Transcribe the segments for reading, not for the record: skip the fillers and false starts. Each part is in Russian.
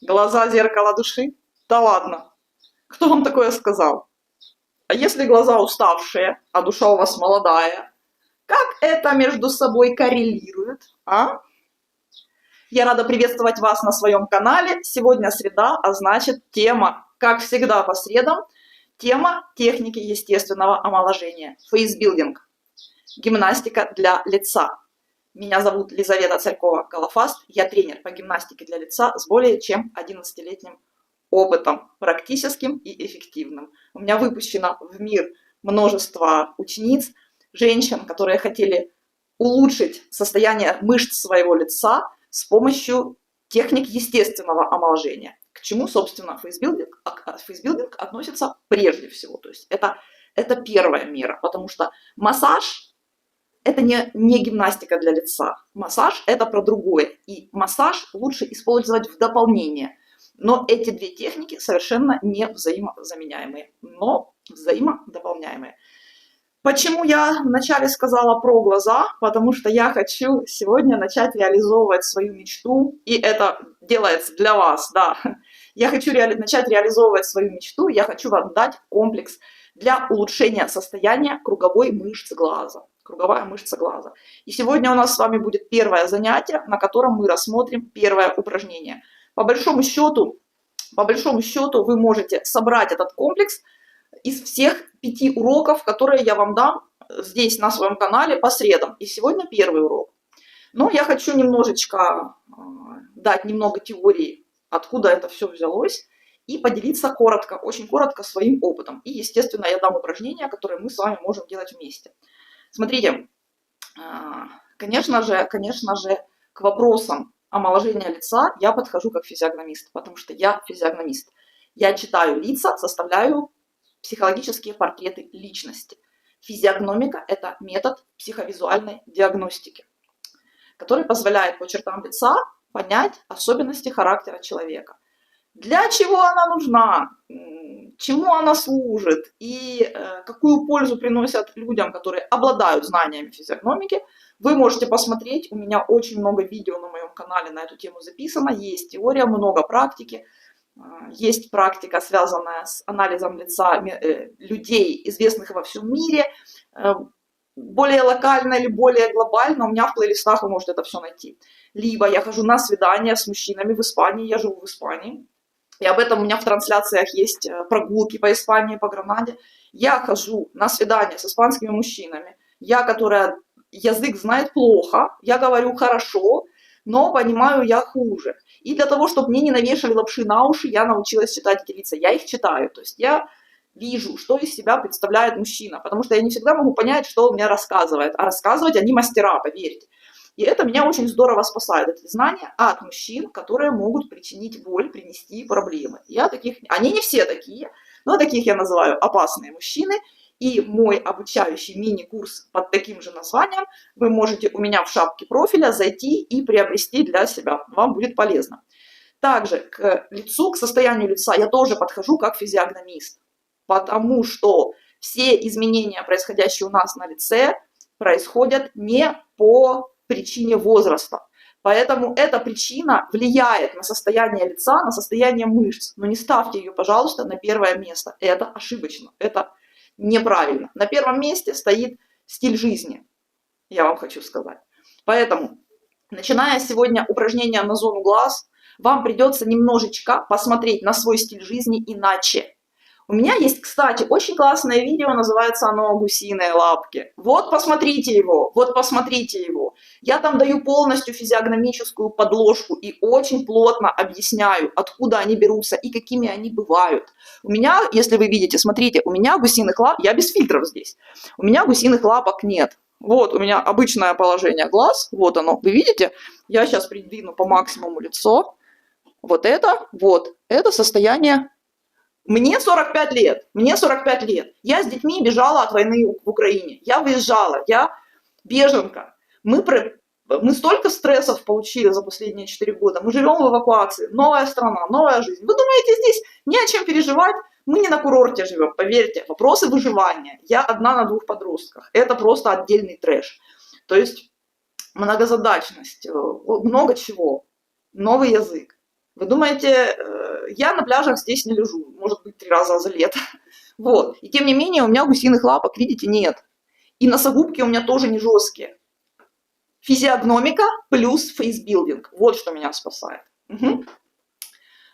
Глаза — зеркало души? Да ладно. Кто вам такое сказал? А если глаза уставшие, а душа у вас молодая, как это между собой коррелирует, а? Я рада приветствовать вас на своем канале. Сегодня среда, а значит тема, как всегда по средам, тема техники естественного омоложения. Фейсбилдинг. Гимнастика для лица. Меня зовут Лизавета Царькова-Голофаст. Я тренер по гимнастике для лица с более чем 11-летним опытом, практическим и эффективным. У меня выпущено в мир множество учениц, женщин, которые хотели улучшить состояние мышц своего лица с помощью техник естественного омоложения. К чему, собственно, фейсбилдинг? Фейсбилдинг относится прежде всего. То есть это первая мера, потому что массаж – это не гимнастика для лица. Массаж – это про другое. И массаж лучше использовать в дополнение. Но эти две техники совершенно не взаимозаменяемые, но взаимодополняемые. Почему я вначале сказала про глаза? Потому что я хочу сегодня начать реализовывать свою мечту, и это делается для вас, да. Я хочу начать реализовывать свою мечту, я хочу вам дать комплекс для улучшения состояния круговой мышцы глаза. Круговая мышца глаза. И сегодня у нас с вами будет первое занятие, на котором мы рассмотрим первое упражнение. По большому счету вы можете собрать этот комплекс из всех 5 уроков, которые я вам дам здесь на своем канале по средам. И сегодня первый урок. Но я хочу немножечко дать немного теории, откуда это все взялось, и поделиться коротко, очень коротко своим опытом. И, естественно, я дам упражнения, которые мы с вами можем делать вместе. Смотрите, конечно же, к вопросам омоложения лица я подхожу как физиогномист, потому что я физиогномист. Я читаю лица, составляю психологические портреты личности. Физиогномика – это метод психовизуальной диагностики, который позволяет по чертам лица понять особенности характера человека. Для чего она нужна, чему она служит и какую пользу приносят людям, которые обладают знаниями физиогномики, вы можете посмотреть. У меня очень много видео на моем канале на эту тему записано. Есть теория, много практики. Есть практика, связанная с анализом лица людей, известных во всем мире, более локально или более глобально. У меня в плейлистах вы можете это все найти. Либо я хожу на свидания с мужчинами в Испании, я живу в Испании. И об этом у меня в трансляциях есть прогулки по Испании, по Гранаде. Я хожу на свидания с испанскими мужчинами. Я, которая язык знает плохо, я говорю хорошо, но понимаю я хуже. И для того, чтобы мне не навешали лапши на уши, я научилась читать эти лица. Я их читаю, то есть я вижу, что из себя представляет мужчина, потому что я не всегда могу понять, что он мне рассказывает. А рассказывать они мастера, поверьте. И это меня очень здорово спасает, эти знания от мужчин, которые могут причинить боль, принести проблемы. Они не все такие, но таких я называю опасные мужчины. И мой обучающий мини-курс под таким же названием вы можете у меня в шапке профиля зайти и приобрести для себя. Вам будет полезно. Также к лицу, к состоянию лица я тоже подхожу как физиогномист, потому что все изменения, происходящие у нас на лице, происходят не по причине возраста. Поэтому эта причина влияет на состояние лица, на состояние мышц. Но не ставьте ее, пожалуйста, на первое место. Это ошибочно, это неправильно. На первом месте стоит стиль жизни, я вам хочу сказать. Поэтому, начиная сегодня упражнения на зону глаз, вам придется немножечко посмотреть на свой стиль жизни иначе. У меня есть, кстати, очень классное видео, называется оно «Гусиные лапки». Вот посмотрите его, вот посмотрите его. Я там даю полностью физиогномическую подложку и очень плотно объясняю, откуда они берутся и какими они бывают. У меня, если вы видите, смотрите, у меня гусиных лап, я без фильтров здесь, у меня гусиных лапок нет. Вот у меня обычное положение глаз, вот оно, вы видите? Я сейчас придвину по максимуму лицо. Вот это состояние. Мне 45 лет, Я с детьми бежала от войны в Украине. Я выезжала, я беженка. Мы столько стрессов получили за последние 4 года. Мы живем в эвакуации. Новая страна, новая жизнь. Вы думаете, здесь не о чем переживать? Мы не на курорте живем, поверьте. Вопросы выживания. Я одна на 2 подростках. Это просто отдельный трэш. То есть многозадачность, много чего. Новый язык. Вы думаете, я на пляжах здесь не лежу, может быть, 3 раза за лето. Вот. И тем не менее у меня гусиных лапок, видите, нет. И носогубки у меня тоже не жесткие. Физиогномика плюс фейсбилдинг. Вот что меня спасает. Угу.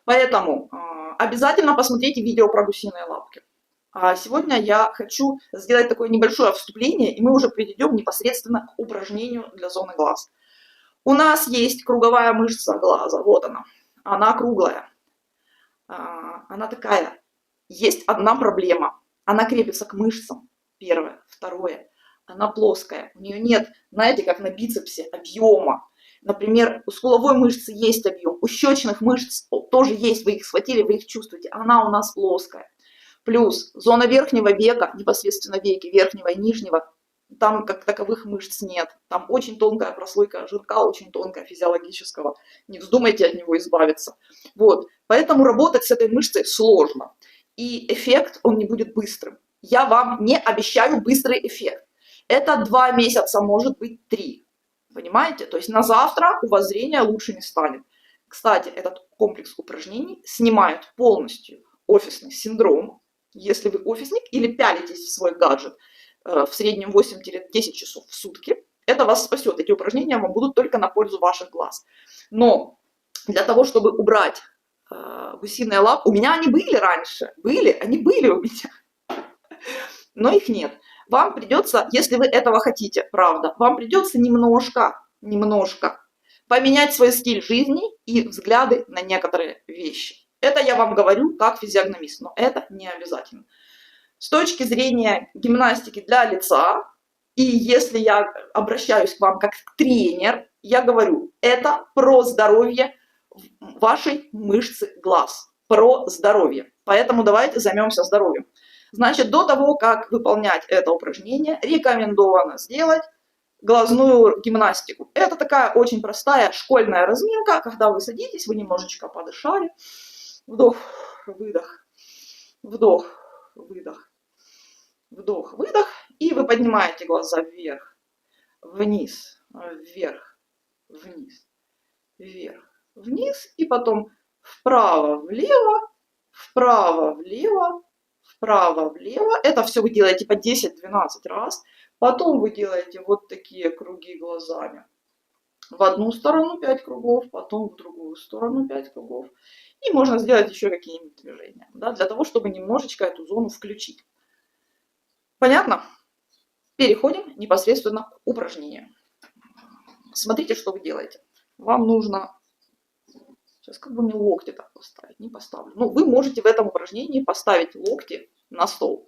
Поэтому обязательно посмотрите видео про гусиные лапки. А сегодня я хочу сделать такое небольшое вступление, и мы уже перейдем непосредственно к упражнению для зоны глаз. У нас есть круговая мышца глаза, вот она. Она круглая. Она такая. Есть одна проблема. Она крепится к мышцам. Первое. Второе. Она плоская. У нее нет, знаете, как на бицепсе, объема. Например, у скуловой мышцы есть объем, у щечных мышц тоже есть, вы их схватили, вы их чувствуете. Она у нас плоская. Плюс зона верхнего века, непосредственно веки верхнего и нижнего, там как таковых мышц нет. Там очень тонкая прослойка жирка, очень тонкая физиологического. Не вздумайте от него избавиться. Вот. Поэтому работать с этой мышцей сложно. И эффект, он не будет быстрым. Я вам не обещаю быстрый эффект. Это 2 месяца, может быть 3. Понимаете? То есть на завтра у вас зрение лучше не станет. Кстати, этот комплекс упражнений снимает полностью офисный синдром. Если вы офисник или пялитесь в свой гаджет в среднем 8-10 часов в сутки, это вас спасет. Эти упражнения вам будут только на пользу ваших глаз. Но для того, чтобы убрать гусиные лапы, у меня они были раньше, они были у меня, но их нет. Вам придется, если вы этого хотите, правда, вам придется немножко поменять свой стиль жизни и взгляды на некоторые вещи. Это я вам говорю как физиогномист, но это не обязательно. С точки зрения гимнастики для лица, и если я обращаюсь к вам как тренер, я говорю, это про здоровье вашей мышцы глаз, про здоровье. Поэтому давайте займемся здоровьем. Значит, до того, как выполнять это упражнение, рекомендовано сделать глазную гимнастику. Это такая очень простая школьная разминка, когда вы садитесь, вы немножечко подышали. Вдох, выдох, вдох, выдох, вдох, выдох. И вы поднимаете глаза вверх, вниз, вверх, вниз, вверх, вниз. И потом вправо, влево, вправо, влево, вправо-влево. Это все вы делаете по 10-12 раз. Потом вы делаете вот такие круги глазами. В одну сторону 5 кругов, потом в другую сторону 5 кругов. И можно сделать еще какие-нибудь движения, да, для того, чтобы немножечко эту зону включить. Понятно? Переходим непосредственно к упражнению. Смотрите, что вы делаете. Вам нужно... Сейчас как бы мне локти так поставить, не поставлю. Ну, вы можете в этом упражнении поставить локти на стол.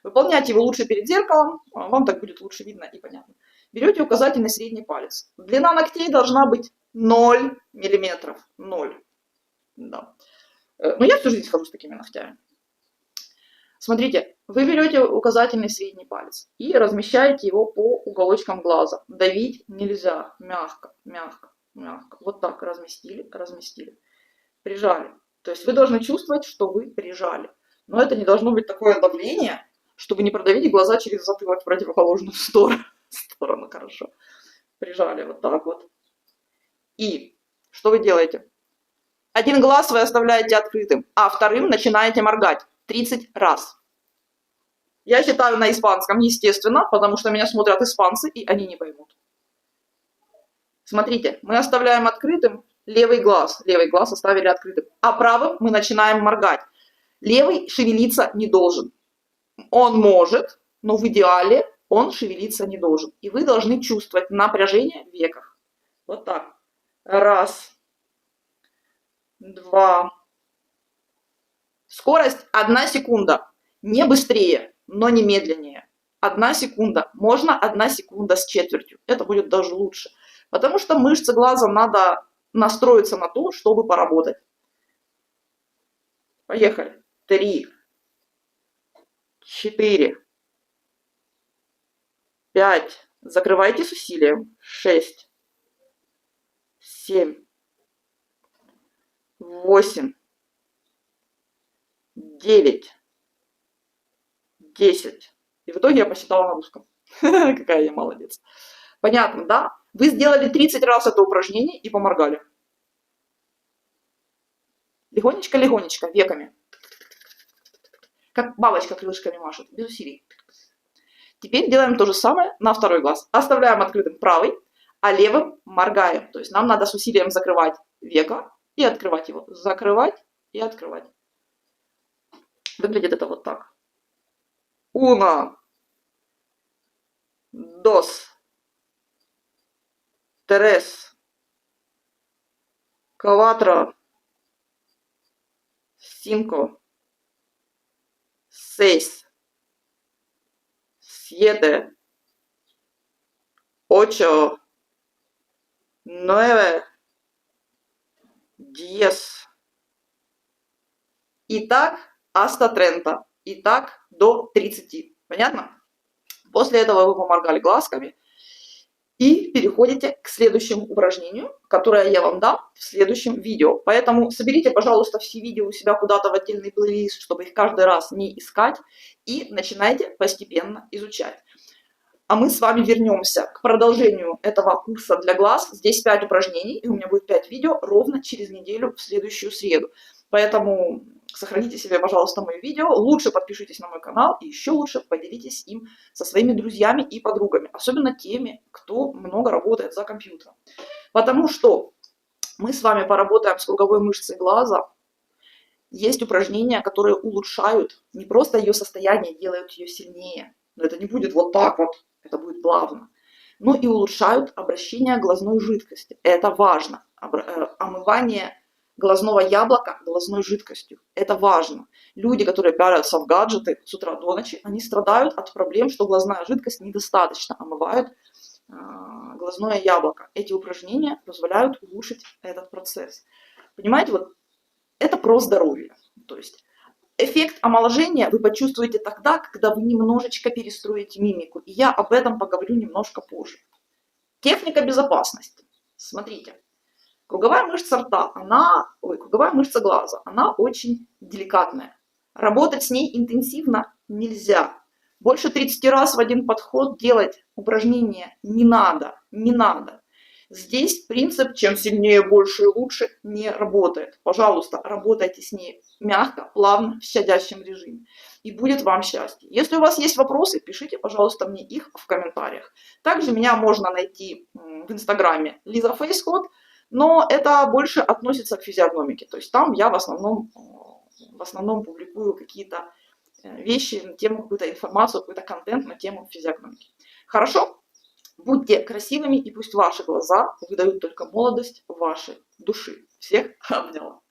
Выполняйте его лучше перед зеркалом, вам так будет лучше видно и понятно. Берете указательный средний палец. Длина ногтей должна быть 0 мм. 0. Да. Но я всю жизнь хожу с такими ногтями. Смотрите, вы берете указательный средний палец и размещаете его по уголочкам глаза. Давить нельзя. Мягко, мягко. Мягко. Вот так разместили, разместили. Прижали. То есть вы должны чувствовать, что вы прижали. Но это не должно быть такое давление, чтобы не продавить глаза через затылок в противоположную сторону. Хорошо. Прижали вот так вот. И что вы делаете? Один глаз вы оставляете открытым, а вторым начинаете моргать 30 раз. Я считаю на испанском, естественно, потому что меня смотрят испанцы, и они не поймут. Смотрите, мы оставляем открытым левый глаз оставили открытым, а правым мы начинаем моргать. Левый шевелиться не должен. Он может, но в идеале он шевелиться не должен. И вы должны чувствовать напряжение в веках. Вот так. 1, 2. Скорость 1 секунда. Не быстрее, но не медленнее. 1 секунда. Можно 1 секунда с четвертью. Это будет даже лучше. Потому что мышцы глаза надо настроиться на то, чтобы поработать. Поехали. 3, 4, 5. Закрывайте с усилием. 6, 7, 8, 9, 10. И в итоге я посчитала на русском. Какая я молодец. Понятно, да? Вы сделали 30 раз это упражнение и поморгали. Легонечко-легонечко, веками. Как бабочка крылышками машет, без усилий. Теперь делаем то же самое на второй глаз. Оставляем открытым правый, а левым моргаем. То есть нам надо с усилием закрывать веко и открывать его. Закрывать и открывать. Выглядит это вот так. Uno, dos, tres, cuatro, cinco, seis, siete, ocho, nueve, 10. И так hasta 30. И так до 30. Понятно? После этого вы поморгали глазками и переходите к следующему упражнению, которое я вам дам в следующем видео. Поэтому соберите, пожалуйста, все видео у себя куда-то в отдельный плейлист, чтобы их каждый раз не искать, и начинайте постепенно изучать. А мы с вами вернемся к продолжению этого курса для глаз. Здесь 5 упражнений, и у меня будет 5 видео ровно через неделю в следующую среду. Поэтому сохраните себе, пожалуйста, мои видео, лучше подпишитесь на мой канал, и еще лучше поделитесь им со своими друзьями и подругами, особенно теми, кто много работает за компьютером. Потому что мы с вами поработаем с круговой мышцей глаза. Есть упражнения, которые улучшают не просто ее состояние, делают ее сильнее, но это не будет вот так вот, это будет плавно, но и улучшают обращение глазной жидкости. Это важно. Омывание глазного яблока глазной жидкостью. Это важно. Люди, которые пялятся в гаджеты с утра до ночи, они страдают от проблем, что глазная жидкость недостаточно омывает глазное яблоко. Эти упражнения позволяют улучшить этот процесс. Понимаете, вот это про здоровье. То есть эффект омоложения вы почувствуете тогда, когда вы немножечко перестроите мимику. И я об этом поговорю немножко позже. Техника безопасности. Смотрите. Круговая мышца рта, круговая мышца глаза, она очень деликатная. Работать с ней интенсивно нельзя. Больше 30 раз в один подход делать упражнения не надо, не надо. Здесь принцип «чем сильнее, больше и лучше» не работает. Пожалуйста, работайте с ней мягко, плавно, в щадящем режиме. И будет вам счастье. Если у вас есть вопросы, пишите, пожалуйста, мне их в комментариях. Также меня можно найти в инстаграме Лиза Фейсход, но это больше относится к физиогномике. То есть там я в основном публикую какие-то вещи на тему, какую-то информацию, какой-то контент на тему физиогномики. Хорошо? Будьте красивыми, и пусть ваши глаза выдают только молодость вашей души. Всех обняла.